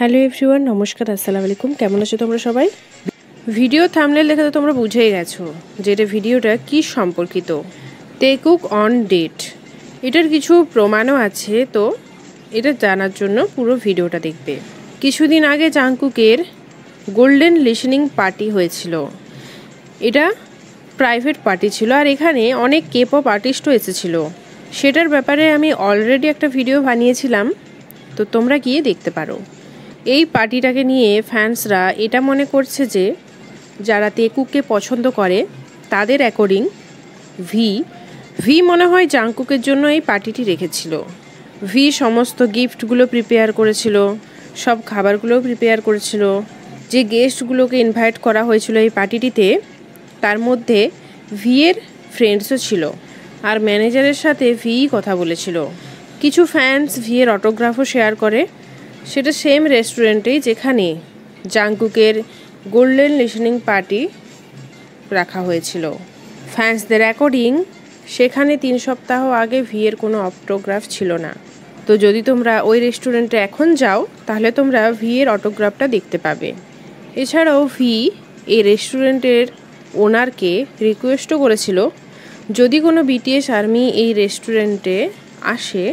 Hello everyone, নমস্কার, আসসালামু আলাইকুম। কেমন আছো তোমরা সবাই? ভিডিও থাম্বনেল দেখে তো তোমরা বুঝেই গেছো যে এটা ভিডিওটা কি সম্পর্কিত। টেকুক অন ডেট, এটার কিছু প্রমাণও আছে, তো এটা জানার জন্য পুরো ভিডিওটা দেখবে। কিছুদিন আগে জাংকুকের গোল্ডেন লিসেনিং পার্টি হয়েছিল। এটা প্রাইভেট পার্টি ছিল আর এখানে অনেক কেপপ আর্টিস্টও এসেছিল। সেটার ব্যাপারে আমি অলরেডি একটা ভিডিও বানিয়েছিলাম, তো তোমরা গিয়ে দেখতে পারো। এই পার্টিটাকে নিয়ে ফ্যান্সরা এটা মনে করছে যে যারা তেকুককে পছন্দ করে তাদের অ্যাকর্ডিং ভি মনে হয় জাংকুকের জন্য এই পার্টিটি রেখেছিল। ভি সমস্ত গিফটগুলো প্রিপেয়ার করেছিল, সব খাবারগুলোও প্রিপেয়ার করেছিল। যে গেস্টগুলোকে ইনভাইট করা হয়েছিল এই পার্টিটিতে, তার মধ্যে ভিয়ের ফ্রেন্ডসও ছিল আর ম্যানেজারের সাথে ভি কথা বলেছিল। কিছু ফ্যান্স ভিয়ের অটোগ্রাফও শেয়ার করে, সেটা সেম রেস্টুরেন্টেই যেখানে জাংকুকের গোল্ডেন লিসেনিং পার্টি রাখা হয়েছিল। ফ্যান্সদের অ্যাকর্ডিং সেখানে 3 সপ্তাহ আগে ভিয়ের কোনো অটোগ্রাফ ছিল না। তো যদি তোমরা ওই রেস্টুরেন্টে এখন যাও তাহলে তোমরা ভিয়ের অটোগ্রাফটা দেখতে পাবে। এছাড়াও ভি এই রেস্টুরেন্টের ওনারকে রিকোয়েস্টও করেছিল যদি কোনো বিটিএস আর্মি এই রেস্টুরেন্টে আসে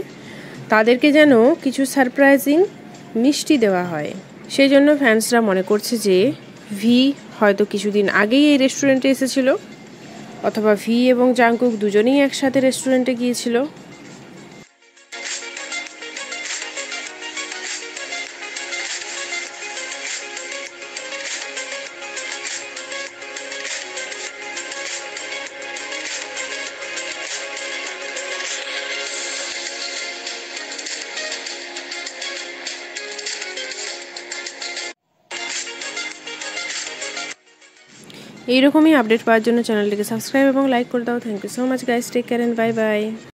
তাদেরকে যেন কিছু সারপ্রাইজিং মিষ্টি দেওয়া হয়। সেই জন্য ফ্যান্সরা মনে করছে যে ভি হয়তো কিছুদিন আগেই এই রেস্টুরেন্টে এসেছিল, অথবা ভি এবং জাংকুক দুজনেই একসাথে রেস্টুরেন্টে গিয়েছিল। এইরকমই আপডেট পাওয়ার জন্য চ্যানেলটিকে সাবস্ক্রাইব এবং লাইক করে দাও। Thank you so much guys, take care and bye by.